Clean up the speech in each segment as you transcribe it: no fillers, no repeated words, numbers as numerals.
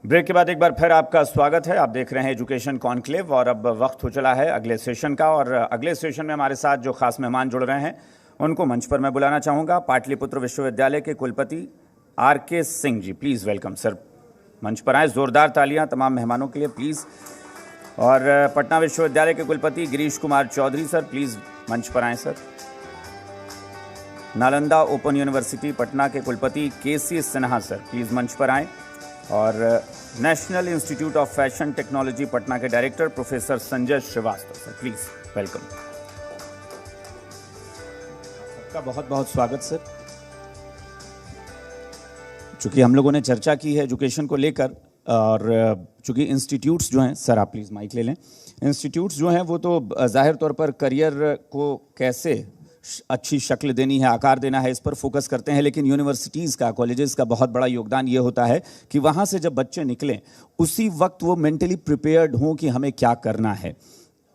Break के बाद एक बार फिर आपका स्वागत है। आप देख रहे हैं एजुकेशन कॉन्क्लेव और अब वक्त हो चला है अगले सेशन का। और अगले सेशन में हमारे साथ जो खास मेहमान जुड़ रहे हैं उनको मंच पर मैं बुलाना चाहूँगा। पाटलिपुत्र विश्वविद्यालय के कुलपति R K. Singh ji, please welcome sir, मंच पर आए। ज़ोरदार तालियां तमाम मेहमानों के लिए प्लीज़। और पटना विश्वविद्यालय के कुलपति गिरीश कुमार चौधरी सर, प्लीज़ मंच पर आएँ sir. Nalanda open university Patna के कुलपति के.सी. सिन्हा सर, प्लीज़ मंच पर आएँ। और national institute of fashion technology Patna के director professor Sanjay Srivastava sir, please welcome. सबका बहुत बहुत स्वागत सर। चूँकि हम लोगों ने चर्चा की है एजुकेशन को लेकर, और चूँकि इंस्टीट्यूट्स जो हैं, सर आप प्लीज़ माइक ले लें। इंस्टीट्यूट्स जो हैं वो तो ज़ाहिर तौर पर करियर को कैसे अच्छी शक्ल देनी है, आकार देना है, इस पर फोकस करते हैं। लेकिन यूनिवर्सिटीज़ का, कॉलेजेस का बहुत बड़ा योगदान ये होता है कि वहाँ से जब बच्चे निकलें उसी वक्त वो मेंटली प्रिपेयर्ड हों कि हमें क्या करना है।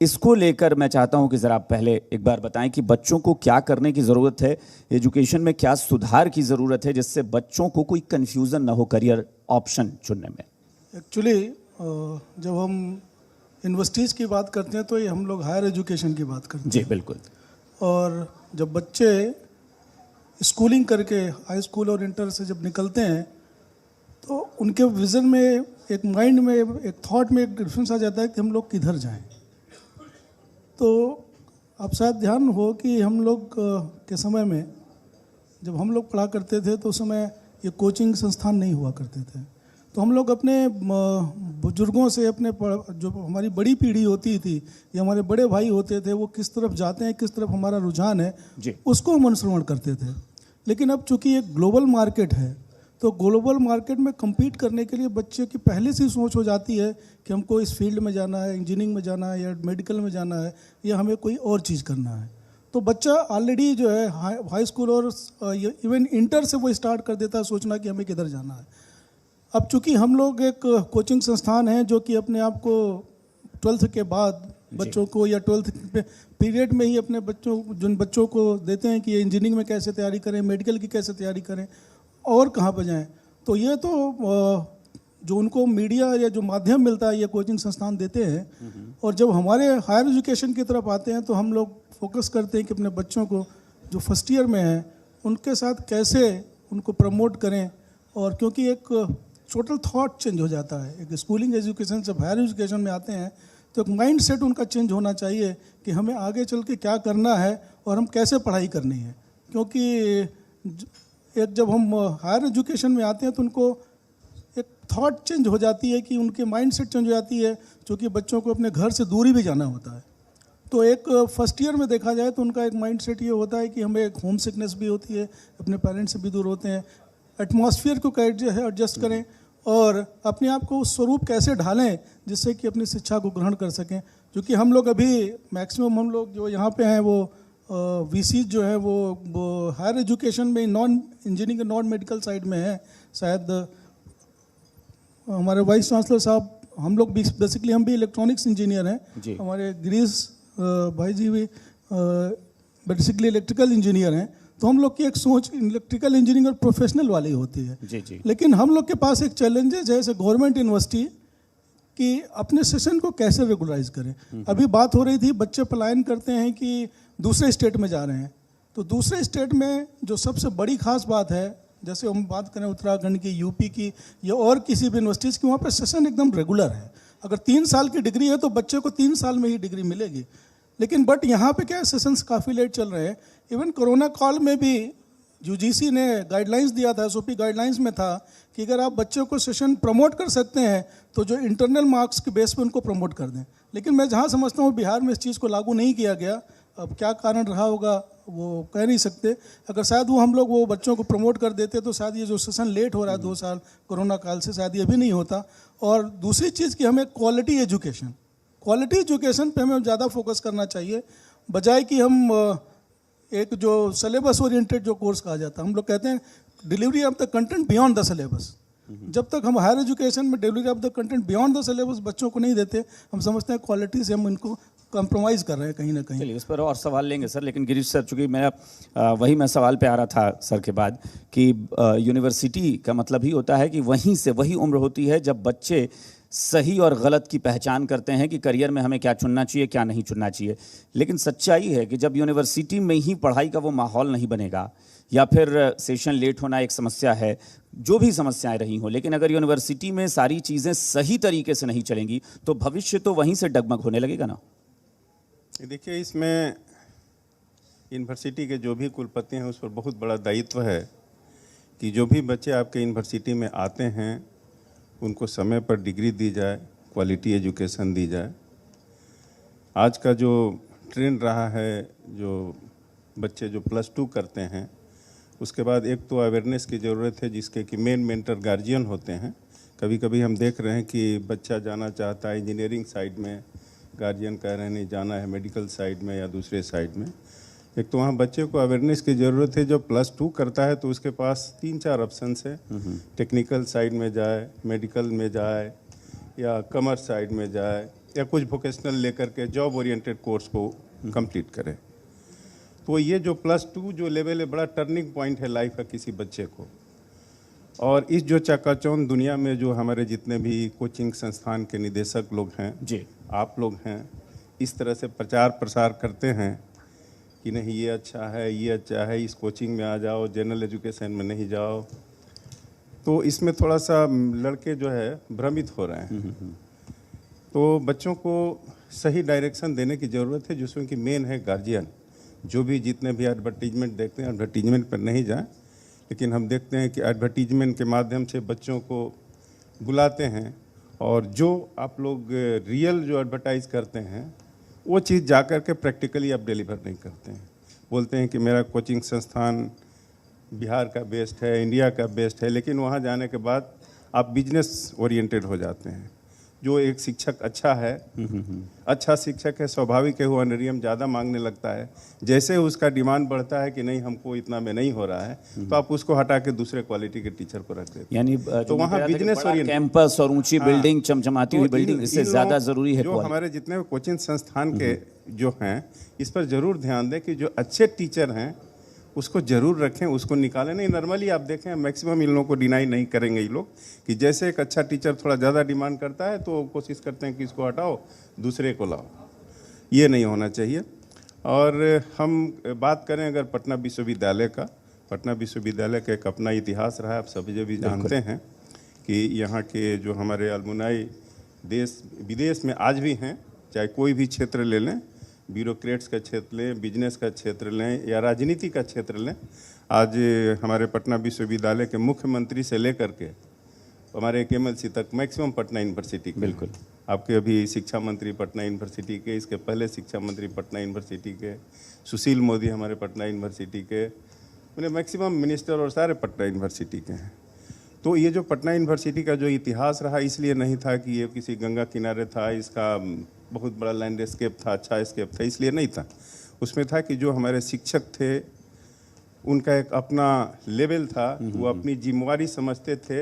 इसको लेकर मैं चाहता हूँ कि ज़रा आप पहले एक बार बताएं कि बच्चों को क्या करने की ज़रूरत है, एजुकेशन में क्या सुधार की ज़रूरत है, जिससे बच्चों को कोई कन्फ्यूज़न ना हो करियर ऑप्शन चुनने में। एक्चुअली जब हम यूनिवर्सिटीज़ की बात करते हैं तो ये हम लोग हायर एजुकेशन की बात करते हैं। जी बिल्कुल। और जब बच्चे स्कूलिंग करके हाई स्कूल और इंटर से जब निकलते हैं तो उनके विज़न में, एक माइंड में, एक थॉट में एक डिफरेंस आ जाता है कि हम लोग किधर जाएं। तो आप शायद ध्यान हो कि हम लोग के समय में जब हम लोग पढ़ा करते थे तो उस समय ये कोचिंग संस्थान नहीं हुआ करते थे। तो हम लोग अपने बुजुर्गों से, अपने जो हमारी बड़ी पीढ़ी होती थी या हमारे बड़े भाई होते थे, वो किस तरफ जाते हैं, किस तरफ हमारा रुझान है जी, उसको हम अनुसरण करते थे। लेकिन अब चूंकि एक ग्लोबल मार्केट है तो ग्लोबल मार्केट में compete करने के लिए बच्चे की पहले से सोच हो जाती है कि हमको इस फील्ड में जाना है, इंजीनियरिंग में जाना है या मेडिकल में जाना है या हमें कोई और चीज़ करना है। तो बच्चा ऑलरेडी जो है हाई स्कूल और इवन इंटर से वो स्टार्ट कर देता है सोचना कि हमें किधर जाना है। अब चूंकि हम लोग एक कोचिंग संस्थान है जो कि अपने आप को 12th के बाद बच्चों को या 12th पीरियड में ही अपने जिन बच्चों को देते हैं कि ये इंजीनियरिंग में कैसे तैयारी करें, मेडिकल की कैसे तैयारी करें और कहाँ पर जाएं, तो ये तो जो उनको मीडिया या जो माध्यम मिलता है ये कोचिंग संस्थान देते हैं। और जब हमारे हायर एजुकेशन की तरफ आते हैं तो हम लोग फोकस करते हैं कि अपने बच्चों को जो फर्स्ट ईयर में हैं उनके साथ कैसे उनको प्रमोट करें। और क्योंकि एक टोटल थॉट चेंज हो जाता है, एक स्कूलिंग एजुकेशन से हायर एजुकेशन में आते हैं तो एक माइंड सेट उनका चेंज होना चाहिए कि हमें आगे चल के क्या करना है और हम कैसे पढ़ाई करनी है। क्योंकि एक जब हम हायर एजुकेशन में आते हैं तो उनको एक थॉट चेंज हो जाती है कि उनके माइंड सेट चेंज हो जाती है, क्योंकि बच्चों को अपने घर से दूरी भी जाना होता है। तो एक फर्स्ट ईयर में देखा जाए तो उनका एक माइंड सेट ये होता है कि हमें एक होम सिकनेस भी होती है, अपने पेरेंट्स से भी दूर होते हैं, एटमॉस्फेयर को कैसे एडजस्ट करें और अपने आप को उस स्वरूप कैसे ढालें जिससे कि अपनी शिक्षा को ग्रहण कर सकें। क्योंकि हम लोग अभी मैक्सिमम हम लोग जो यहाँ पे हैं वो वीसी जो है वो हायर एजुकेशन में non engineering, non medical side में है। शायद हमारे वाइस चांसलर साहब, हम लोग बेसिकली हम भी इलेक्ट्रॉनिक्स इंजीनियर हैं, हमारे गिरीश भाई जी भी बेसिकली इलेक्ट्रिकल इंजीनियर हैं। तो हम लोग की एक सोच इलेक्ट्रिकल इंजीनियरिंग और प्रोफेशनल वाली होती है। जी। लेकिन हम लोग के पास एक चैलेंजेस है जैसे गवर्नमेंट यूनिवर्सिटी कि अपने सेशन को कैसे रेगुलराइज करें। अभी बात हो रही थी, बच्चे पलायन करते हैं कि दूसरे स्टेट में जा रहे हैं। तो दूसरे स्टेट में जो सबसे बड़ी खास बात है, जैसे हम बात करें उत्तराखंड की, यूपी की या और किसी भी यूनिवर्सिटीज़ की, वहाँ पर सेशन एकदम रेगुलर है। अगर 3 साल की डिग्री है तो बच्चे को 3 साल में ही डिग्री मिलेगी। लेकिन बट यहाँ पे क्या है, सेशंस काफ़ी लेट चल रहे हैं। इवन कोरोना काल में भी यूजीसी ने गाइडलाइंस दिया था, एसओपी गाइडलाइंस में था कि अगर आप बच्चों को सेशन प्रमोट कर सकते हैं तो जो इंटरनल मार्क्स के बेस पे उनको प्रमोट कर दें। लेकिन मैं जहाँ समझता हूँ बिहार में इस चीज़ को लागू नहीं किया गया। अब क्या कारण रहा होगा वो कह नहीं सकते। अगर शायद हम लोग वो बच्चों को प्रमोट कर देते तो शायद ये जो सेशन लेट हो रहा है 2 साल कोरोना काल से, शायद ये भी नहीं होता। और दूसरी चीज़ कि हमें क्वालिटी एजुकेशन पे हमें ज़्यादा फोकस करना चाहिए, बजाय कि हम एक जो सिलेबस ओरिएंटेड जो कोर्स कहा जाता है, हम लोग कहते हैं delivery of the content beyond the syllabus. जब तक हम हायर एजुकेशन में delivery of the content beyond the syllabus बच्चों को नहीं देते, हम समझते हैं क्वालिटी से हम इनको कॉम्प्रोमाइज़ कर रहे हैं कहीं ना कहीं। चलिए इस पर और सवाल लेंगे सर, लेकिन गिरीश सर, चूंकि मैं सवाल पे आ रहा था सर के बाद कि यूनिवर्सिटी का मतलब ही होता है कि वहीं से वही उम्र होती है जब बच्चे सही और गलत की पहचान करते हैं कि करियर में हमें क्या चुनना चाहिए, क्या नहीं चुनना चाहिए। लेकिन सच्चाई है कि जब यूनिवर्सिटी में ही पढ़ाई का वो माहौल नहीं बनेगा, या फिर सेशन लेट होना एक समस्या है, जो भी समस्याएं रही हों, लेकिन अगर यूनिवर्सिटी में सारी चीज़ें सही तरीके से नहीं चलेंगी तो भविष्य तो वहीं से डगमग होने लगेगा ना। देखिए, इसमें यूनिवर्सिटी के जो भी कुलपति हैं उस पर बहुत बड़ा दायित्व है कि जो भी बच्चे आपके यूनिवर्सिटी में आते हैं उनको समय पर डिग्री दी जाए, क्वालिटी एजुकेशन दी जाए। आज का जो ट्रेंड रहा है, जो बच्चे जो +2 करते हैं उसके बाद एक तो अवेयरनेस की ज़रूरत है जिसके कि मेन मेंटर गार्जियन होते हैं। कभी कभी हम देख रहे हैं कि बच्चा जाना चाहता है इंजीनियरिंग साइड में, गार्जियन कह रहे हैं नहीं जाना है मेडिकल साइड में या दूसरे साइड में। एक तो वहाँ बच्चे को अवेयरनेस की ज़रूरत है। जो +2 करता है तो उसके पास 3-4 ऑप्शंस है, टेक्निकल साइड में जाए, मेडिकल में जाए या कॉमर्स साइड में जाए या कुछ वोकेशनल लेकर के जॉब ओरिएंटेड कोर्स को कंप्लीट करे। तो ये जो +2 जो लेवल है बड़ा टर्निंग पॉइंट है लाइफ का किसी बच्चे को। और इस जो चकाचौंध दुनिया में जो हमारे जितने भी कोचिंग संस्थान के निदेशक लोग हैं जी, आप लोग हैं, इस तरह से प्रचार प्रसार करते हैं कि नहीं ये अच्छा है, ये अच्छा है, इस कोचिंग में आ जाओ, जनरल एजुकेशन में नहीं जाओ, तो इसमें थोड़ा सा लड़के जो है भ्रमित हो रहे हैं। तो बच्चों को सही डायरेक्शन देने की ज़रूरत है जिसमें कि मेन है गार्जियन। जो भी जितने भी एडवर्टीजमेंट देखते हैं एडवर्टीजमेंट पर नहीं जाएं, लेकिन हम देखते हैं कि एडवर्टीजमेंट के माध्यम से बच्चों को बुलाते हैं और जो आप लोग रियल जो एडवर्टाइज करते हैं वो चीज़ जा कर के प्रैक्टिकली आप डिलीवर नहीं करते हैं। बोलते हैं कि मेरा कोचिंग संस्थान बिहार का बेस्ट है, इंडिया का बेस्ट है, लेकिन वहाँ जाने के बाद आप बिजनेस ओरिएंटेड हो जाते हैं। जो एक शिक्षक अच्छा है, अच्छा शिक्षक है, स्वाभाविक है वो ऑनरेरियम ज़्यादा मांगने लगता है। जैसे उसका डिमांड बढ़ता है कि नहीं हमको इतना में नहीं हो रहा है तो आप उसको हटा के दूसरे क्वालिटी के टीचर को रख देते हैं। यानी तो वहाँ बिजनेस ओरिएंटेड कैंपस और ऊंची बिल्डिंग, चमचमाती हुई तो बिल्डिंग, इससे ज़्यादा ज़रूरी है जो हमारे जितने भी कोचिंग संस्थान के जो हैं इस पर ज़रूर ध्यान दें कि जो अच्छे टीचर हैं उसको ज़रूर रखें, उसको निकालें नहीं। नॉर्मली आप देखें मैक्सिमम इन लोगों को डिनाई नहीं करेंगे ये लोग कि जैसे एक अच्छा टीचर थोड़ा ज़्यादा डिमांड करता है तो कोशिश करते हैं कि इसको हटाओ दूसरे को लाओ। ये नहीं होना चाहिए। और हम बात करें अगर पटना विश्वविद्यालय का, पटना विश्वविद्यालय का एक अपना इतिहास रहा है, आप सभी जो भी जानते हैं कि यहाँ के जो हमारे अलमुनाई देश विदेश में आज भी हैं, चाहे कोई भी क्षेत्र ले लें, ब्यूरोक्रेट्स का क्षेत्र लें, बिजनेस का क्षेत्र लें या राजनीति का क्षेत्र लें, आज हमारे पटना विश्वविद्यालय के मुख्यमंत्री से लेकर के हमारे KMLC तक मैक्सिमम पटना यूनिवर्सिटी के। बिल्कुल। आपके अभी शिक्षा मंत्री पटना यूनिवर्सिटी के, इसके पहले शिक्षा मंत्री पटना यूनिवर्सिटी के, सुशील मोदी हमारे पटना यूनिवर्सिटी के, उन्हें मैक्सिमम मिनिस्टर और सारे पटना यूनिवर्सिटी के हैं। तो ये जो पटना यूनिवर्सिटी का जो इतिहास रहा इसलिए नहीं था कि ये किसी गंगा किनारे था, इसका बहुत बड़ा लैंडस्केप था, अच्छा स्केप था, इसलिए नहीं था। उसमें था कि जो हमारे शिक्षक थे उनका एक अपना लेवल था, वो अपनी जिम्मेवारी समझते थे,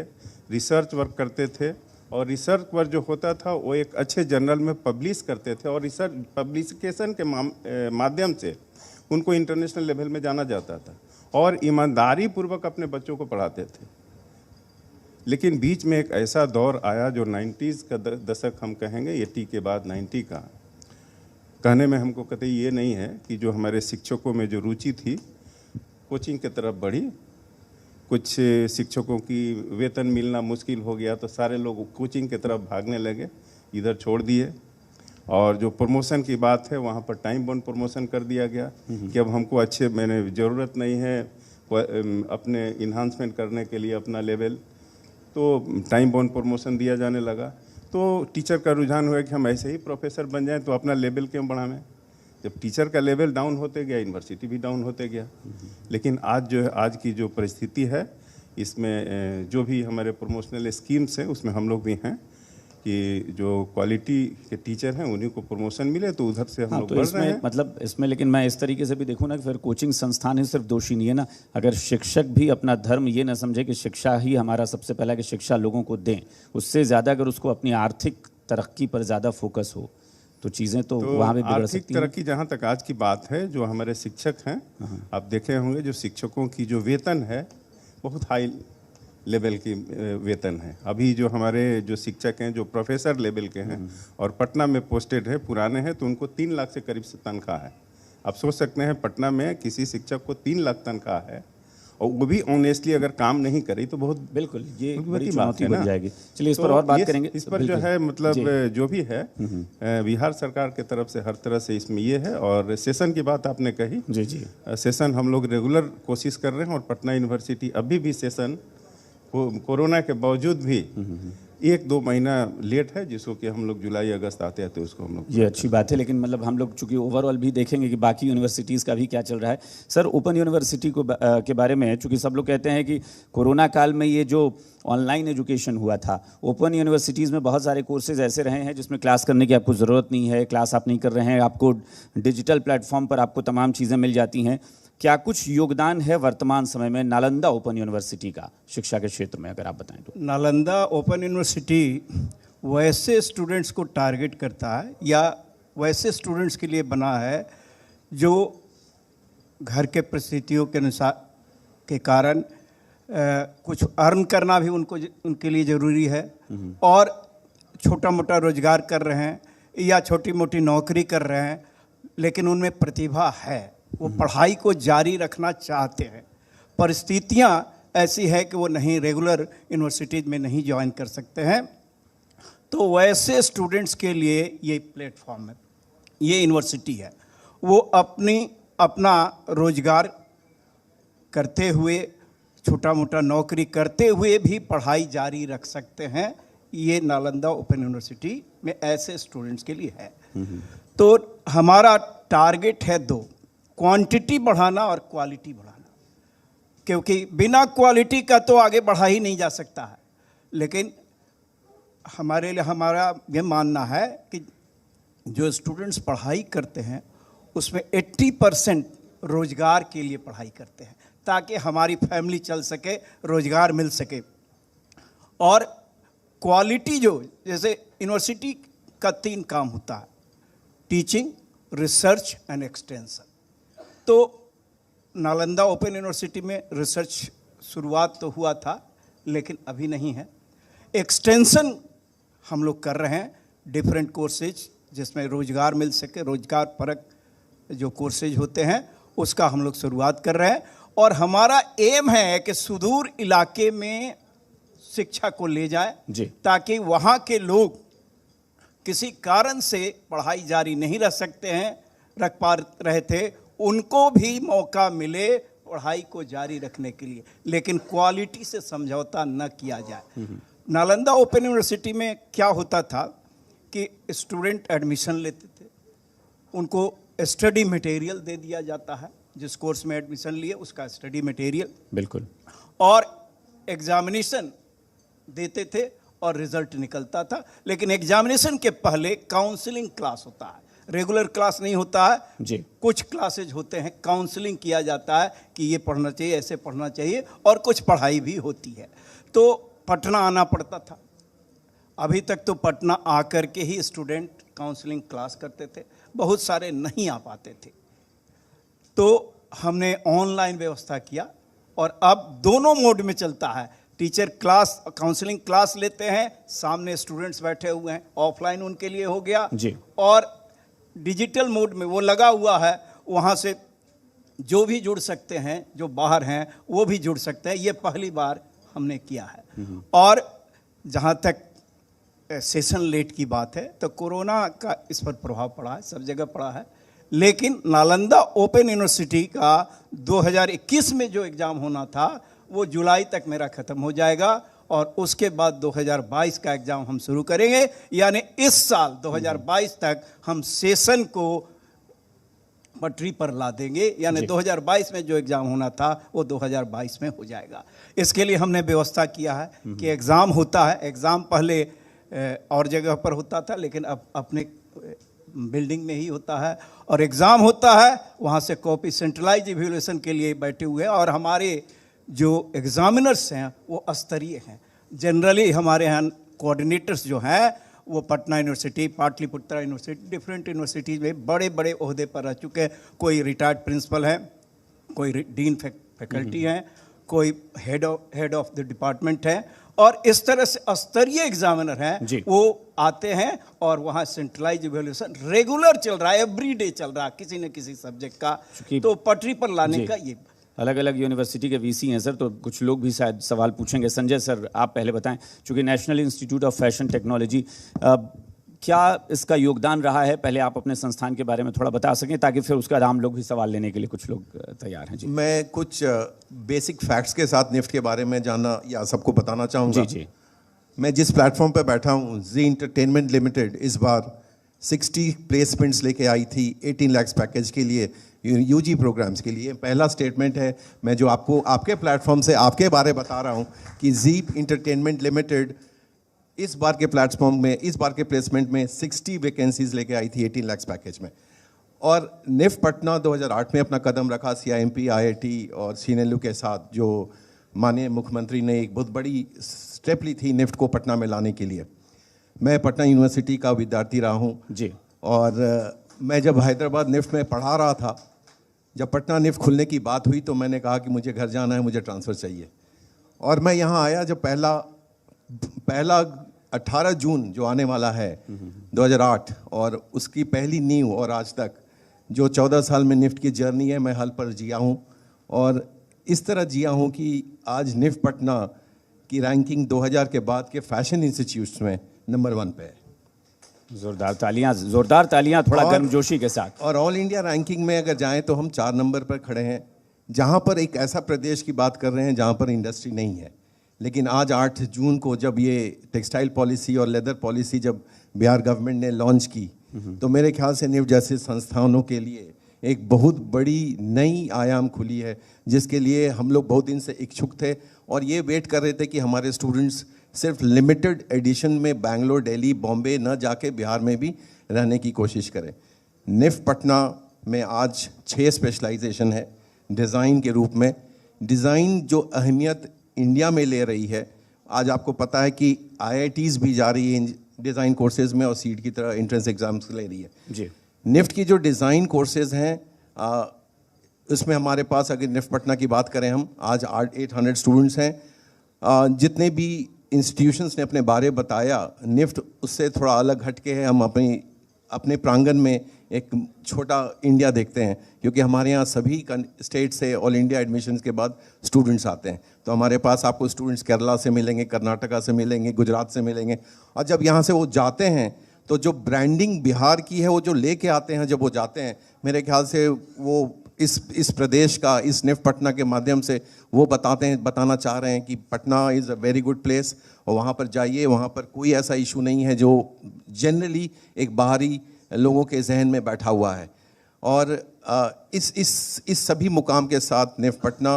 रिसर्च वर्क करते थे और रिसर्च वर्क जो होता था वो एक अच्छे जर्नल में पब्लिश करते थे और रिसर्च पब्लिकेशन के माध्यम से उनको इंटरनेशनल लेवल में जाना जाता था और ईमानदारी पूर्वक अपने बच्चों को पढ़ाते थे। लेकिन बीच में एक ऐसा दौर आया जो 90s का दशक हम कहेंगे, 80 के बाद 90 का। कहने में हमको कतई ये नहीं है कि जो हमारे शिक्षकों में जो रुचि थी कोचिंग की तरफ बढ़ी। कुछ शिक्षकों की वेतन मिलना मुश्किल हो गया तो सारे लोग कोचिंग की तरफ भागने लगे, इधर छोड़ दिए। और जो प्रमोशन की बात है वहाँ पर टाइम बाउंड प्रमोशन कर दिया गया कि अब हमको अच्छे मैंने ज़रूरत नहीं है अपने इन्हांसमेंट करने के लिए अपना लेवल, तो टाइम बाउंड प्रमोशन दिया जाने लगा। तो टीचर का रुझान हुआ कि हम ऐसे ही प्रोफेसर बन जाएं तो अपना लेवल क्यों बढ़ावें। जब टीचर का लेवल डाउन होते गया यूनिवर्सिटी भी डाउन होते गया। लेकिन आज जो है, आज की जो परिस्थिति है इसमें जो भी हमारे प्रमोशनल स्कीम्स हैं उसमें हम लोग भी हैं कि जो क्वालिटी के टीचर हैं उन्हीं को प्रमोशन मिले तो उधर से हम लोग तो बढ़ इसमें रहे हैं। मतलब इसमें लेकिन मैं इस तरीके से भी देखूँ ना कि फिर कोचिंग संस्थान ही सिर्फ दोषी नहीं है ना। अगर शिक्षक भी अपना धर्म ये ना समझे कि शिक्षा ही हमारा सबसे पहला कि शिक्षा लोगों को दें, उससे ज़्यादा अगर उसको अपनी आर्थिक तरक्की पर ज़्यादा फोकस हो तो चीज़ें तो तो वहाँ भी बिगड़ आर्थिक सकती हैं। तरक्की जहाँ तक आज की बात है, जो हमारे शिक्षक हैं, आप देखे होंगे जो शिक्षकों की जो वेतन है बहुत हाई लेवल की वेतन है। अभी जो हमारे जो शिक्षक हैं जो प्रोफेसर लेवल के हैं और पटना में पोस्टेड है, पुराने हैं, तो उनको 3 लाख से करीब से तनख्वाह है। आप सोच सकते हैं पटना में किसी शिक्षक को 3 लाख तनख्वाह है और वो भी ऑनेस्टली अगर काम नहीं करे तो बहुत बिल्कुल ये बहुत बड़ी बड़ी बात चुनौती है बन ना। जाएगी। चलिए इस तो पर और बात ये- करेंगे। इस पर जो बिल्कुल। है मतलब जी। जो भी है बिहार सरकार के तरफ से हर तरह से इसमें ये है। और सेशन की बात आपने कही, जी जी सेशन हम लोग रेगुलर कोशिश कर रहे हैं और पटना यूनिवर्सिटी अभी भी सेशन कोरोना के बावजूद भी 1-2 महीना लेट है, जिसको कि हम लोग जुलाई अगस्त आते हैं तो उसको हम लोग ये अच्छी बात है, लेकिन मतलब हम लोग चूंकि ओवरऑल भी देखेंगे कि बाकी यूनिवर्सिटीज़ का भी क्या चल रहा है। सर ओपन यूनिवर्सिटी के बारे में चूंकि सब लोग कहते हैं कि कोरोना काल में ये जो ऑनलाइन एजुकेशन हुआ था, ओपन यूनिवर्सिटीज़ में बहुत सारे कोर्सेज ऐसे रहे हैं जिसमें क्लास करने की आपको ज़रूरत नहीं है, क्लास आप नहीं कर रहे हैं, आपको डिजिटल प्लेटफॉर्म पर आपको तमाम चीज़ें मिल जाती हैं। क्या कुछ योगदान है वर्तमान समय में नालंदा ओपन यूनिवर्सिटी का शिक्षा के क्षेत्र में, अगर आप बताएं तो? नालंदा ओपन यूनिवर्सिटी वैसे स्टूडेंट्स को टारगेट करता है या वैसे स्टूडेंट्स के लिए बना है जो घर के परिस्थितियों के अनुसार के कारण कुछ अर्न करना भी उनके लिए ज़रूरी है और छोटा मोटा रोजगार कर रहे हैं या छोटी मोटी नौकरी कर रहे हैं, लेकिन उनमें प्रतिभा है, वो पढ़ाई को जारी रखना चाहते हैं। परिस्थितियाँ ऐसी है कि वो नहीं रेगुलर यूनिवर्सिटीज़ में नहीं ज्वाइन कर सकते हैं, तो वैसे स्टूडेंट्स के लिए ये प्लेटफॉर्म है, ये यूनिवर्सिटी है। वो अपना रोजगार करते हुए, छोटा मोटा नौकरी करते हुए भी पढ़ाई जारी रख सकते हैं। ये नालंदा ओपन यूनिवर्सिटी में ऐसे स्टूडेंट्स के लिए है। तो हमारा टारगेट है 2, क्वांटिटी बढ़ाना और क्वालिटी बढ़ाना, क्योंकि बिना क्वालिटी का तो आगे बढ़ा ही नहीं जा सकता है। लेकिन हमारे लिए हमारा ये मानना है कि जो स्टूडेंट्स पढ़ाई करते हैं उसमें 80% रोजगार के लिए पढ़ाई करते हैं ताकि हमारी फैमिली चल सके, रोजगार मिल सके। और क्वालिटी जो जैसे यूनिवर्सिटी का 3 काम होता है, टीचिंग, रिसर्च एंड एक्सटेंशन। तो नालंदा ओपन यूनिवर्सिटी में रिसर्च शुरुआत तो हुआ था लेकिन अभी नहीं है। एक्सटेंशन हम लोग कर रहे हैं, डिफरेंट कोर्सेज जिसमें रोजगार मिल सके, रोजगार परक जो कोर्सेज होते हैं उसका हम लोग शुरुआत कर रहे हैं। और हमारा एम है कि सुदूर इलाके में शिक्षा को ले जाए जी। ताकि वहाँ के लोग किसी कारण से पढ़ाई जारी नहीं रख सकते हैं, रख पा रहे थे, उनको भी मौका मिले पढ़ाई को जारी रखने के लिए, लेकिन क्वालिटी से समझौता न किया जाए। नालंदा ओपन यूनिवर्सिटी में क्या होता था कि स्टूडेंट एडमिशन लेते थे, उनको स्टडी मटेरियल दे दिया जाता है, जिस कोर्स में एडमिशन लिए उसका स्टडी मटेरियल, बिल्कुल, और एग्जामिनेशन देते थे और रिजल्ट निकलता था। लेकिन एग्जामिनेशन के पहले काउंसलिंग क्लास होता है, रेगुलर क्लास नहीं होता है जी। कुछ क्लासेज होते हैं, काउंसलिंग किया जाता है कि ये पढ़ना चाहिए, ऐसे पढ़ना चाहिए, और कुछ पढ़ाई भी होती है। तो पटना आना पड़ता था। अभी तक तो पटना आकर के ही स्टूडेंट काउंसलिंग क्लास करते थे, बहुत सारे नहीं आ पाते थे। तो हमने ऑनलाइन व्यवस्था किया और अब दोनों मोड में चलता है। टीचर क्लास काउंसलिंग क्लास लेते हैं, सामने स्टूडेंट्स बैठे हुए हैं, ऑफलाइन उनके लिए हो गया जी। और डिजिटल मोड में वो लगा हुआ है, वहाँ से जो भी जुड़ सकते हैं, जो बाहर हैं वो भी जुड़ सकते हैं। ये पहली बार हमने किया है। और जहाँ तक सेशन लेट की बात है तो कोरोना का इस पर प्रभाव पड़ा है, सब जगह पड़ा है, लेकिन नालंदा ओपन यूनिवर्सिटी का 2021 में जो एग्ज़ाम होना था वो जुलाई तक मेरा ख़त्म हो जाएगा और उसके बाद 2022 का एग्ज़ाम हम शुरू करेंगे। यानी इस साल 2022 तक हम सेशन को पटरी पर ला देंगे, यानी 2022 में जो एग्ज़ाम होना था वो 2022 में हो जाएगा। इसके लिए हमने व्यवस्था किया है कि एग्ज़ाम होता है, एग्ज़ाम पहले और जगह पर होता था लेकिन अब अपने बिल्डिंग में ही होता है, और एग्ज़ाम होता है वहाँ से कॉपी सेंट्रलाइज इवैल्यूएशन के लिए बैठे हुए हैं। और हमारे जो एग्ज़ामिनर्स हैं वो स्तरीय हैं। जनरली हमारे यहाँ कोऑर्डिनेटर्स जो हैं वो Patna university, Pataliputra university, different universities में बड़े बड़े ओहदे पर रह चुके हैं। कोई रिटायर्ड प्रिंसिपल है, कोई डीन फैकल्टी हैं, कोई हेड ऑफ द डिपार्टमेंट है, और इस तरह से स्तरीय एग्जामिनर हैं, वो आते हैं और वहाँ सेंट्रलाइज इवैल्यूएशन रेगुलर चल रहा है, एवरीडे चल रहा है किसी न किसी सब्जेक्ट का, तो पटरी पर लाने का ये अलग अलग यूनिवर्सिटी के वीसी हैं सर, तो कुछ लोग भी शायद सवाल पूछेंगे। संजय सर, आप पहले बताएं, चूंकि national institute of fashion technology, क्या इसका योगदान रहा है, पहले आप अपने संस्थान के बारे में थोड़ा बता सकें, ताकि फिर उसके बाद आम लोग भी सवाल लेने के लिए कुछ लोग तैयार हैं। जी, मैं कुछ बेसिक फैक्ट्स के साथ निफ्ट के बारे में जानना या सबको बताना चाहूँगा। जी। मैं जिस प्लेटफॉर्म पर बैठा हूँ, जी इंटरटेनमेंट लिमिटेड इस बार 60 प्लेसमेंट्स लेके आई थी 18 लाख पैकेज के लिए, यूजी प्रोग्राम्स के लिए। पहला स्टेटमेंट है मैं जो आपको आपके प्लेटफॉर्म से आपके बारे बता रहा हूँ कि जी इंटरटेनमेंट लिमिटेड इस बार के प्लेटफॉर्म में, इस बार के प्लेसमेंट में 60 वैकेंसीज लेके आई थी 18 लाख पैकेज में। और निफ्ट पटना 2008 में अपना कदम रखा CIMP, IIT और CNLU के साथ, जो माननीय मुख्यमंत्री ने एक बहुत बड़ी स्टेप ली थी निफ्ट को पटना में लाने के लिए। मैं पटना यूनिवर्सिटी का विद्यार्थी रहा हूँ जी, और मैं जब हैदराबाद निफ्ट में पढ़ा रहा था, जब पटना निफ्ट खुलने की बात हुई तो मैंने कहा कि मुझे घर जाना है, मुझे ट्रांसफ़र चाहिए। और मैं यहाँ आया जब पहला 18 जून जो आने वाला है 2008, और उसकी पहली नींव और आज तक जो 14 साल में निफ्ट की जर्नी है, मैं हल पर जिया हूँ। और इस तरह जिया हूँ कि आज निफ्ट पटना की रैंकिंग 2000 के बाद के फैशन इंस्टीट्यूट्स में नंबर 1 पे है। जोरदार तालियां थोड़ा गर्मजोशी के साथ। और ऑल इंडिया रैंकिंग में अगर जाएं तो हम 4 नंबर पर खड़े हैं, जहां पर एक ऐसा प्रदेश की बात कर रहे हैं जहां पर इंडस्ट्री नहीं है। लेकिन आज 8 जून को जब ये टेक्सटाइल पॉलिसी और लेदर पॉलिसी जब बिहार गवर्नमेंट ने लॉन्च की, तो मेरे ख्याल से निफ्ट जैसे संस्थानों के लिए एक बहुत बड़ी नई आयाम खुली है, जिसके लिए हम लोग बहुत दिन से इच्छुक थे और ये वेट कर रहे थे कि हमारे स्टूडेंट्स सिर्फ लिमिटेड एडिशन में बैंगलोर, दिल्ली, बॉम्बे न जाके बिहार में भी रहने की कोशिश करें। निफ्ट पटना में आज 6 स्पेशलाइजेशन है डिज़ाइन के रूप में। डिज़ाइन जो अहमियत इंडिया में ले रही है, आज आपको पता है कि IITs भी जा रही है डिज़ाइन कोर्सेज में और सीट की तरह एंट्रेंस एग्जाम्स ले रही है। जी, निफ्ट की जो डिज़ाइन कोर्सेज हैं, उसमें हमारे पास अगर निफ्ट पटना की बात करें, हम आज 800 स्टूडेंट्स हैं। जितने भी इंस्टीट्यूशंस ने अपने बारे बताया, निफ्ट उससे थोड़ा अलग हटके है। हम अपने प्रांगण में एक छोटा इंडिया देखते हैं, क्योंकि हमारे यहाँ सभी स्टेट से ऑल इंडिया एडमिशन्स के बाद स्टूडेंट्स आते हैं। तो हमारे पास आपको स्टूडेंट्स केरला से मिलेंगे, कर्नाटका से मिलेंगे, गुजरात से मिलेंगे। और जब यहाँ से वो जाते हैं तो जो ब्रांडिंग बिहार की है वो जो लेके आते हैं, जब वो जाते हैं, मेरे ख्याल से वो इस प्रदेश का, इस निफ्ट पटना के माध्यम से वो बताना चाह रहे हैं कि Patna is a very good place, और वहाँ पर जाइए, वहाँ पर कोई ऐसा इशू नहीं है जो जनरली एक बाहरी लोगों के जहन में बैठा हुआ है। और इस सभी मुकाम के साथ निफ्ट पटना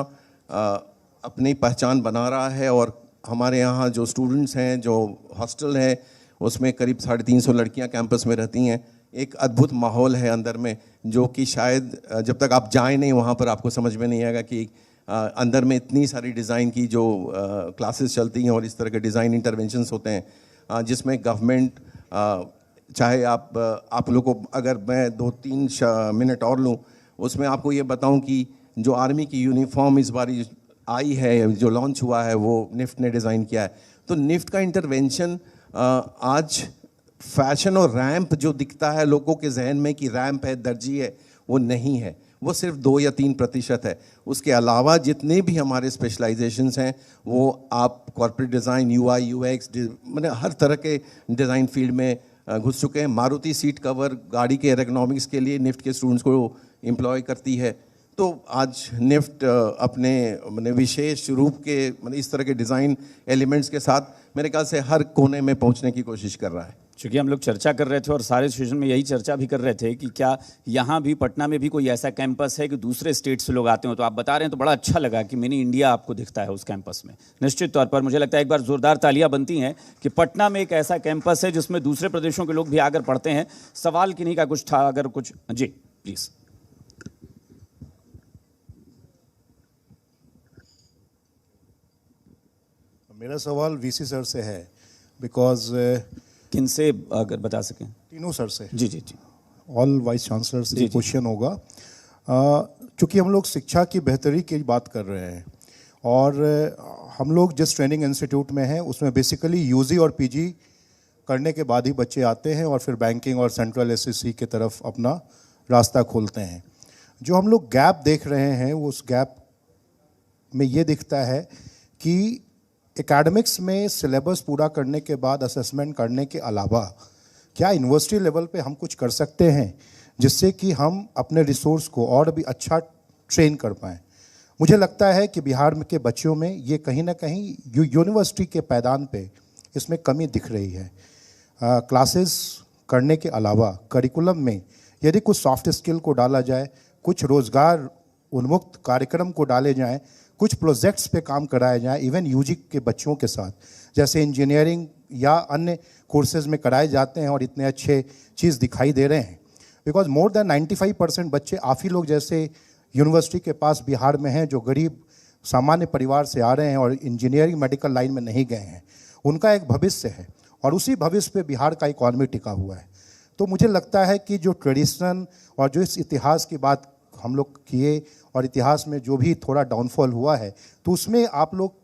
अपनी पहचान बना रहा है। और हमारे यहाँ जो स्टूडेंट्स हैं, जो हॉस्टल है, उसमें करीब 350 लड़कियाँ कैंपस में रहती हैं। एक अद्भुत माहौल है अंदर में, जो कि शायद जब तक आप जाएं नहीं वहाँ पर आपको समझ में नहीं आएगा कि अंदर में इतनी सारी डिज़ाइन की जो क्लासेस चलती हैं और इस तरह के डिज़ाइन इंटरवेंशंस होते हैं, जिसमें गवर्नमेंट, चाहे आप लोगों को अगर मैं 2-3 मिनट और लूँ, उसमें आपको ये बताऊँ कि जो आर्मी की यूनिफॉर्म इस बार आई है, जो लॉन्च हुआ है, वो निफ्ट ने डिज़ाइन किया है। तो निफ्ट का इंटरवेंशन आज फैशन और रैंप जो दिखता है लोगों के जहन में कि रैंप है, दर्जी है, वो नहीं है। वो सिर्फ 2 या 3% है। उसके अलावा जितने भी हमारे स्पेशलाइजेशंस हैं, वो आप कॉर्पोरेट डिज़ाइन, UI, UX, मतलब हर तरह के डिज़ाइन फील्ड में घुस चुके हैं। मारुति सीट कवर गाड़ी के एरोनॉमिक्स के लिए निफ्ट के स्टूडेंट्स को एम्प्लॉय करती है। तो आज निफ्ट अपने विशेष रूप के इस तरह के डिज़ाइन एलिमेंट्स के साथ मेरे ख्याल से हर कोने में पहुंचने की कोशिश कर रहा है। चूँकि हम लोग चर्चा कर रहे थे और सारे सेशन में यही चर्चा भी कर रहे थे कि क्या यहाँ भी पटना में भी कोई ऐसा कैंपस है कि दूसरे स्टेट से लोग आते हो, तो आप बता रहे हैं तो बड़ा अच्छा लगा कि मिनी इंडिया आपको दिखता है उस कैंपस में। निश्चित तौर पर मुझे लगता है एक बार जोरदार तालियां बनती हैं कि पटना में एक ऐसा कैंपस है जिसमें दूसरे प्रदेशों के लोग भी आकर पढ़ते हैं। सवाल किन्हीं का कुछ था, अगर कुछ? जी प्लीज़। मेरा सवाल वीसी सर से है, बिकॉज किन से अगर बता सकें? तीनों सर से, जी जी जी। ऑल वाइस चांसलर से जी, जी। क्वेश्चन होगा। चूँकि हम लोग शिक्षा की बेहतरी की बात कर रहे हैं और हम लोग जिस ट्रेनिंग इंस्टीट्यूट में हैं उसमें बेसिकली यूजी और पीजी करने के बाद ही बच्चे आते हैं और फिर बैंकिंग और सेंट्रल एसएससी की तरफ अपना रास्ता खोलते हैं। जो हम लोग गैप देख रहे हैं उस गैप में ये दिखता है कि एकेडमिक्स में सिलेबस पूरा करने के बाद असेसमेंट करने के अलावा क्या यूनिवर्सिटी लेवल पे हम कुछ कर सकते हैं जिससे कि हम अपने रिसोर्स को और भी अच्छा ट्रेन कर पाएँ। मुझे लगता है कि बिहार के बच्चों में ये कहीं ना कहीं यूनिवर्सिटी के पैदान पे इसमें कमी दिख रही है। क्लासेस करने के अलावा करिकुलम में यदि कुछ सॉफ्ट स्किल को डाला जाए, कुछ रोज़गार उन्मुक्त कार्यक्रम को डाले जाएं, कुछ प्रोजेक्ट्स पे काम कराया जाए इवन यूजी के बच्चों के साथ, जैसे इंजीनियरिंग या अन्य कोर्सेज में कराए जाते हैं और इतने अच्छे चीज़ दिखाई दे रहे हैं। बिकॉज मोर देन 95% बच्चे आप ही लोग जैसे यूनिवर्सिटी के पास बिहार में हैं जो गरीब सामान्य परिवार से आ रहे हैं और इंजीनियरिंग मेडिकल लाइन में नहीं गए हैं। उनका एक भविष्य है और उसी भविष्य पे बिहार का इकॉनमी टिका हुआ है। तो मुझे लगता है कि जो ट्रेडिशन और जो इस इतिहास की बात हम लोग किए और इतिहास में जो भी थोड़ा डाउनफॉल हुआ है तो उसमें आप लोग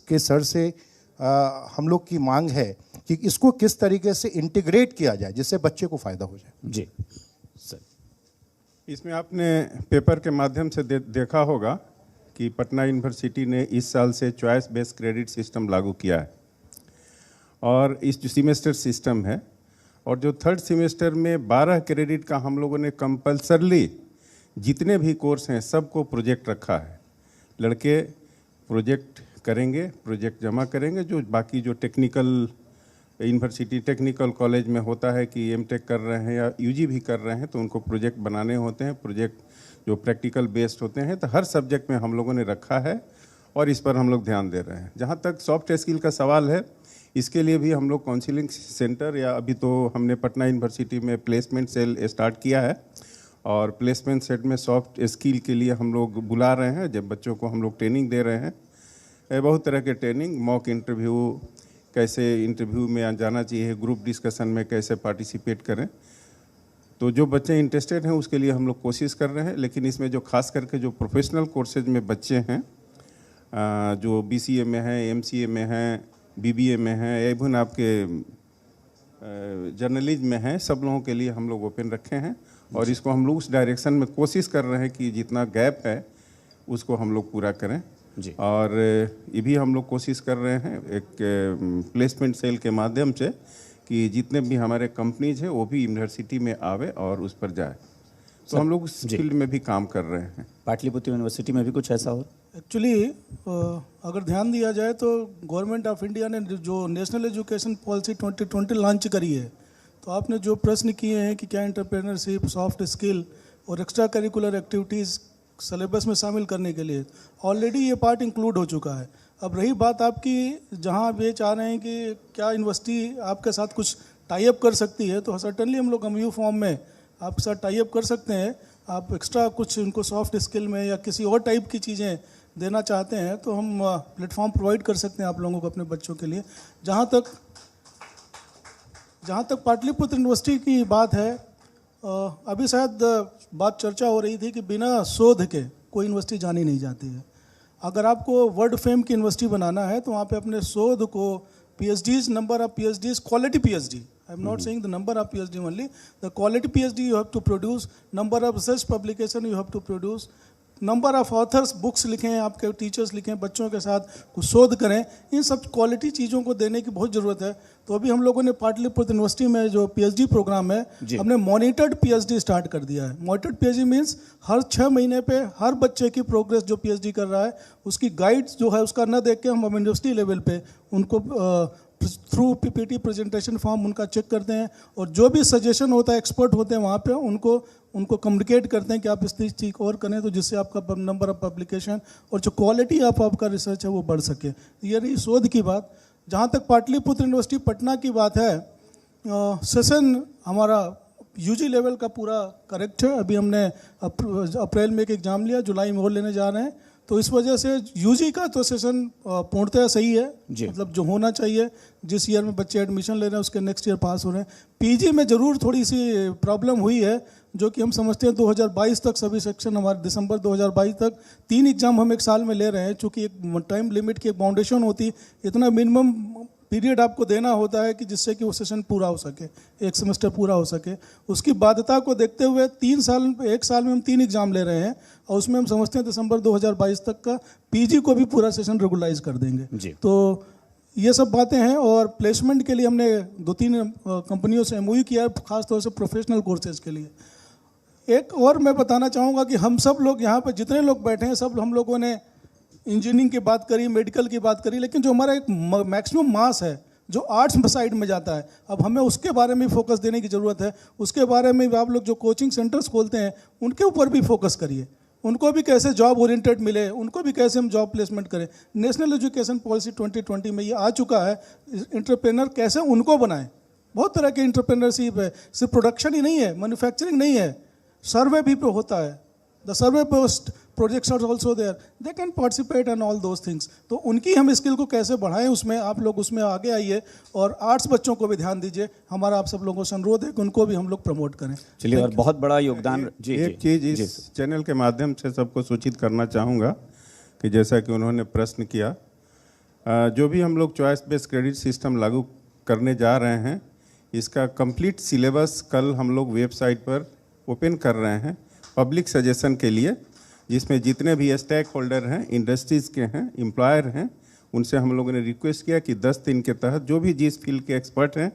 के सर से हम लोग की मांग है कि इसको किस तरीके से इंटीग्रेट किया जाए जिससे बच्चे को फ़ायदा हो जाए। जी सर। इसमें आपने पेपर के माध्यम से देखा होगा कि पटना यूनिवर्सिटी ने इस साल से चॉइस बेस्ड क्रेडिट सिस्टम लागू किया है और इस जो सेमेस्टर सिस्टम है और जो थर्ड सेमेस्टर में 12 क्रेडिट का हम लोगों ने कंपल्सरली जितने भी कोर्स हैं सबको प्रोजेक्ट रखा है। लड़के प्रोजेक्ट करेंगे, प्रोजेक्ट जमा करेंगे। जो बाकी जो टेक्निकल यूनिवर्सिटी टेक्निकल कॉलेज में होता है कि एमटेक कर रहे हैं या यूजी भी कर रहे हैं तो उनको प्रोजेक्ट बनाने होते हैं, प्रोजेक्ट जो प्रैक्टिकल बेस्ड होते हैं। तो हर सब्जेक्ट में हम लोगों ने रखा है और इस पर हम लोग ध्यान दे रहे हैं। जहाँ तक सॉफ्ट स्किल का सवाल है, इसके लिए भी हम लोग काउंसिलिंग सेंटर या अभी तो हमने पटना यूनिवर्सिटी में प्लेसमेंट सेल स्टार्ट किया है और प्लेसमेंट सेट में सॉफ्ट स्किल के लिए हम लोग बुला रहे हैं। जब बच्चों को हम लोग ट्रेनिंग दे रहे हैं, बहुत तरह के ट्रेनिंग, मॉक इंटरव्यू, कैसे इंटरव्यू में जाना चाहिए, ग्रुप डिस्कशन में कैसे पार्टिसिपेट करें। तो जो बच्चे इंटरेस्टेड हैं उसके लिए हम लोग कोशिश कर रहे हैं। लेकिन इसमें जो खास करके जो प्रोफेशनल कोर्सेज में बच्चे हैं, जो BCA में हैं, MCA में हैं, BBA में हैं, इवन आपके जर्नलिज्म में हैं, सब लोगों के लिए हम लोग ओपन रखे हैं और इसको हम लोग उस डायरेक्शन में कोशिश कर रहे हैं कि जितना गैप है उसको हम लोग पूरा करें जी। और ये भी हम लोग कोशिश कर रहे हैं एक प्लेसमेंट सेल के माध्यम से कि जितने भी हमारे कंपनीज हैं वो भी यूनिवर्सिटी में आवे और उस पर जाए। तो हम लोग उस फील्ड में भी काम कर रहे हैं। पाटलिपुत्र यूनिवर्सिटी में भी कुछ ऐसा हो? एक्चुअली अगर ध्यान दिया जाए तो गवर्नमेंट ऑफ इंडिया ने जो नेशनल एजुकेशन पॉलिसी 2020 लॉन्च करी है, तो आपने जो प्रश्न किए हैं कि क्या एंटरप्रेन्योरशिप, सॉफ्ट स्किल और एक्स्ट्रा करिकुलर एक्टिविटीज़ सिलेबस में शामिल करने के लिए ऑलरेडी ये पार्ट इंक्लूड हो चुका है। अब रही बात आपकी, जहाँ आप ये चाह रहे हैं कि क्या यूनिवर्सिटी आपके साथ कुछ टाई अप कर सकती है, तो सर्टनली हम लोग MU फॉर्म में आपके साथ टाई अप कर सकते हैं। आप एक्स्ट्रा कुछ उनको सॉफ्ट स्किल में या किसी और टाइप की चीज़ें देना चाहते हैं तो हम प्लेटफॉर्म प्रोवाइड कर सकते हैं आप लोगों को अपने बच्चों के लिए। जहाँ तक पाटलिपुत्र यूनिवर्सिटी की बात है, अभी शायद बात चर्चा हो रही थी कि बिना शोध के कोई यूनिवर्सिटी जानी नहीं जाती है। अगर आपको वर्ल्ड फेम की यूनिवर्सिटी बनाना है तो वहाँ पे अपने शोध को, PhDs, number of PhDs, quality PhD, I am not saying the number of PhD only, the quality PhD you have to produce, number of research publication you have to produce, number of authors, books लिखें, आपके teachers लिखें, बच्चों के साथ कुछ शोध करें, इन सब क्वालिटी चीज़ों को देने की बहुत ज़रूरत है। तो अभी हम लोगों ने पाटलिपुत्र यूनिवर्सिटी में जो PhD प्रोग्राम है, हमने मॉनिटर्ड PhD स्टार्ट कर दिया है। मॉनिटर्ड PhD मीन्स हर 6 महीने पे हर बच्चे की प्रोग्रेस जो PhD कर रहा है उसकी गाइड्स जो है उसका न देख के हम यूनिवर्सिटी लेवल पे उनको थ्रू PPT प्रेजेंटेशन फॉर्म उनका चेक करते हैं और जो भी सजेशन होता है, एक्सपर्ट होते हैं वहाँ पे उनको कम्युनिकेट करते हैं कि आप इस चीज़ को और करें तो जिससे आपका नंबर ऑफ पब्लिकेशन और जो क्वालिटी ऑफ आपका रिसर्च है वो बढ़ सके। ये रही शोध की बात। जहाँ तक पाटलिपुत्र यूनिवर्सिटी पटना की बात है, सेशन हमारा UG लेवल का पूरा करेक्ट है। अभी हमने अप्रैल में एक एग्ज़ाम लिया, जुलाई में और लेने जा रहे हैं। तो इस वजह से यूजी का तो सेशन पूर्णतः सही है, जी। मतलब जो होना चाहिए, जिस ईयर में बच्चे एडमिशन ले रहे हैं उसके नेक्स्ट ईयर पास हो रहे हैं। पीजी में ज़रूर थोड़ी सी प्रॉब्लम हुई है, जो कि हम समझते हैं 2022 तक सभी सेक्शन हमारे दिसंबर 2022 तक 3 एग्जाम हम एक साल में ले रहे हैं, चूँकि एक टाइम लिमिट की एक बाउंडेशन होती, इतना मिनिमम पीरियड आपको देना होता है कि जिससे कि वो सेशन पूरा हो सके, एक सेमेस्टर पूरा हो सके। उसकी बाध्यता को देखते हुए 1 साल में हम 3 एग्जाम ले रहे हैं, और उसमें हम समझते हैं दिसंबर 2022 तक का पीजी को भी पूरा सेशन रेगुलाइज कर देंगे जी। तो ये सब बातें हैं। और प्लेसमेंट के लिए हमने 2-3 कंपनियों से एमओयू किया है, खासतौर से प्रोफेशनल कोर्सेज के लिए। एक और मैं बताना चाहूँगा कि हम सब लोग यहाँ पर जितने लोग बैठे हैं, सब हम लोगों ने इंजीनियरिंग की बात करी, मेडिकल की बात करी, लेकिन जो हमारा एक मैक्सिमम मास है जो आर्ट्स साइड में जाता है, अब हमें उसके बारे में फोकस देने की ज़रूरत है। उसके बारे में आप लोग जो कोचिंग सेंटर्स खोलते हैं उनके ऊपर भी फोकस करिए, उनको भी कैसे जॉब ओरिएंटेड मिले, उनको भी कैसे हम जॉब प्लेसमेंट करें। नेशनल एजुकेशन पॉलिसी 2020 में ये आ चुका है, एंटरप्रेनर कैसे उनको बनाएं। बहुत तरह के एंटरप्रेनरशिप है, सिर्फ प्रोडक्शन ही नहीं है, मैन्युफैक्चरिंग नहीं है, सर्वे भी होता है। The survey post projects are also there, they can participate and all those things. तो उनकी हम स्किल को कैसे बढ़ाएं, उसमें आप लोग उसमें आगे आइए, और आर्ट्स बच्चों को भी ध्यान दीजिए। हमारा आप सब लोगों से अनुरोध है कि उनको भी हम लोग प्रमोट करें। चलिए, और बहुत बड़ा योगदान जी एक चीज़ इस चैनल के माध्यम से सबको सूचित करना चाहूँगा कि जैसा कि उन्होंने प्रश्न किया, जो भी हम लोग चॉइस बेस्ड क्रेडिट सिस्टम लागू करने जा रहे हैं, इसका कंप्लीट सिलेबस कल हम लोग वेबसाइट पर ओपन कर रहे हैं पब्लिक सजेशन के लिए, जिसमें जितने भी स्टेक होल्डर हैं, इंडस्ट्रीज़ के हैं, एम्प्लॉयर हैं, उनसे हम लोगों ने रिक्वेस्ट किया कि 10 दिन के तहत जो भी जिस फील्ड के एक्सपर्ट हैं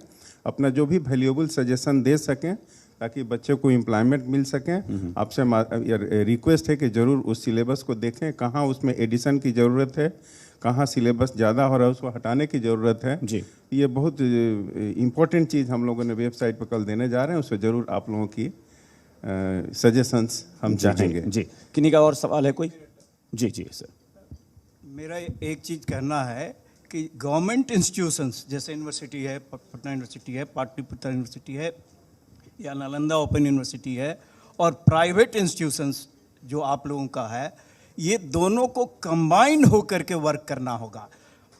अपना जो भी वैल्यूएबल सजेशन दे सकें, ताकि बच्चों को एम्प्लॉयमेंट मिल सकें। आपसे रिक्वेस्ट है कि ज़रूर उस सिलेबस को देखें, कहाँ उसमें एडिशन की ज़रूरत है, कहाँ सिलेबस ज़्यादा हो रहा है उसको हटाने की ज़रूरत है जी। ये बहुत इम्पोर्टेंट चीज़ हम लोगों ने वेबसाइट पर कल देने जा रहे हैं, उससे ज़रूर आप लोगों की सजेशंस हम चाहेंगे। जी, किन्हीं का और सवाल है कोई? जी जी सर। मेरा एक चीज़ कहना है कि गवर्नमेंट इंस्टीट्यूशंस जैसे यूनिवर्सिटी है, पटना यूनिवर्सिटी है, पाटलिपुत्र यूनिवर्सिटी है, या नालंदा ओपन यूनिवर्सिटी है, और प्राइवेट इंस्टीट्यूशंस जो आप लोगों का है, ये दोनों को कंबाइंड होकर के वर्क करना होगा।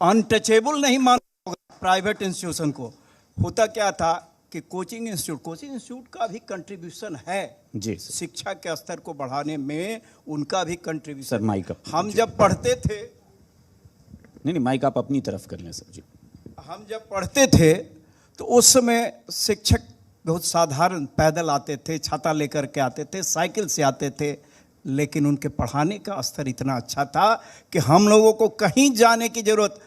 अनटचेबल नहीं मानना होगा प्राइवेट इंस्टीट्यूशन को। होता क्या था कि कोचिंग इंस्टीट्यूट का भी कंट्रीब्यूशन है जी शिक्षा के स्तर को बढ़ाने में, उनका भी कंट्रीब्यूशन। Sir mic up. हम जब पढ़ते थे, नहीं माइक आप अपनी तरफ कर लें सर जी। हम जब पढ़ते थे तो उस समय शिक्षक बहुत साधारण पैदल आते थे, छाता लेकर के आते थे, साइकिल से आते थे, लेकिन उनके पढ़ाने का स्तर इतना अच्छा था कि हम लोगों को कहीं जाने की जरूरत।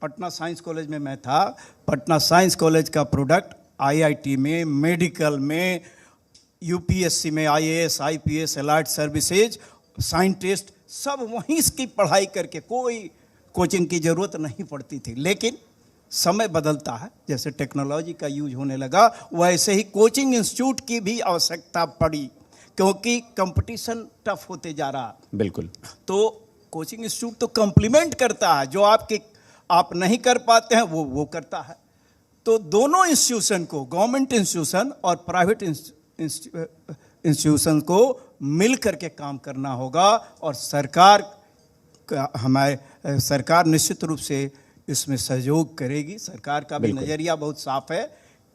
पटना साइंस कॉलेज में मैं था, पटना साइंस कॉलेज का प्रोडक्ट आईआईटी में, मेडिकल में, यूपीएससी में, IAS, IPS, allied services, scientist, सब वहीं इसकी पढ़ाई करके, कोई कोचिंग की ज़रूरत नहीं पड़ती थी। लेकिन समय बदलता है, जैसे टेक्नोलॉजी का यूज होने लगा, वैसे ही कोचिंग इंस्टीट्यूट की भी आवश्यकता पड़ी, क्योंकि कंपटीशन टफ होते जा रहा। बिल्कुल। तो कोचिंग इंस्टीट्यूट तो कम्प्लीमेंट करता है, जो आप नहीं कर पाते हैं वो करता है। तो दोनों इंस्टीट्यूशन को, गवर्नमेंट इंस्टीट्यूशन और प्राइवेट इंस्टीट्यूशन को मिल करके काम करना होगा। और सरकार निश्चित रूप से इसमें सहयोग करेगी। सरकार का भी नज़रिया बहुत साफ है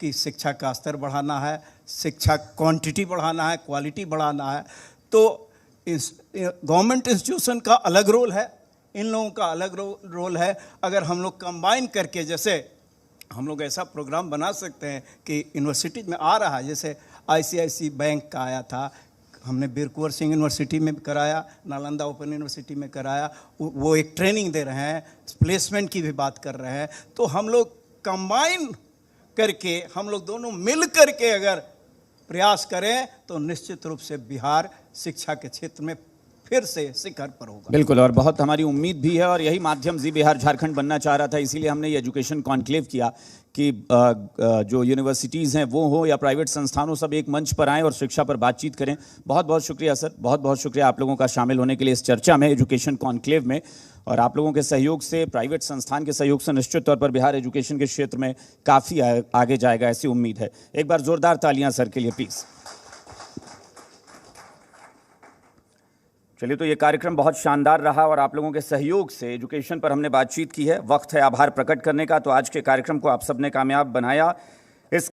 कि शिक्षा का स्तर बढ़ाना है, शिक्षा क्वांटिटी बढ़ाना है, क्वालिटी बढ़ाना है। तो गवर्नमेंट इंस्टीट्यूशन का अलग रोल है, इन लोगों का अलग रोल है। अगर हम लोग कंबाइन करके, जैसे हम लोग ऐसा प्रोग्राम बना सकते हैं कि यूनिवर्सिटी में आ रहा है, जैसे आईसीआईसी बैंक का आया था, हमने वीर कुंवर सिंह यूनिवर्सिटी में कराया, नालंदा ओपन यूनिवर्सिटी में कराया, वो एक ट्रेनिंग दे रहे हैं, प्लेसमेंट की भी बात कर रहे हैं। तो हम लोग कंबाइन करके, हम लोग दोनों मिल करके अगर प्रयास करें तो निश्चित रूप से बिहार शिक्षा के क्षेत्र में फिर से शिखर पर होगा। बिल्कुल, और बहुत हमारी उम्मीद भी है, और यही माध्यम जी बिहार झारखंड बनना चाह रहा था, इसीलिए हमने ये एजुकेशन कॉन्क्लेव किया कि जो यूनिवर्सिटीज़ हैं वो हो या प्राइवेट संस्थानों, सब एक मंच पर आएँ और शिक्षा पर बातचीत करें। बहुत बहुत शुक्रिया सर, बहुत बहुत शुक्रिया आप लोगों का शामिल होने के लिए इस चर्चा में, एजुकेशन कॉन्क्लेव में। और आप लोगों के सहयोग से, प्राइवेट संस्थान के सहयोग से निश्चित तौर पर बिहार एजुकेशन के क्षेत्र में काफ़ी आगे जाएगा, ऐसी उम्मीद है। एक बार जोरदार तालियां सर के लिए प्लीज़। चलिए, तो ये कार्यक्रम बहुत शानदार रहा और आप लोगों के सहयोग से एजुकेशन पर हमने बातचीत की है। वक्त है आभार प्रकट करने का, तो आज के कार्यक्रम को आप सबने कामयाब बनाया। इस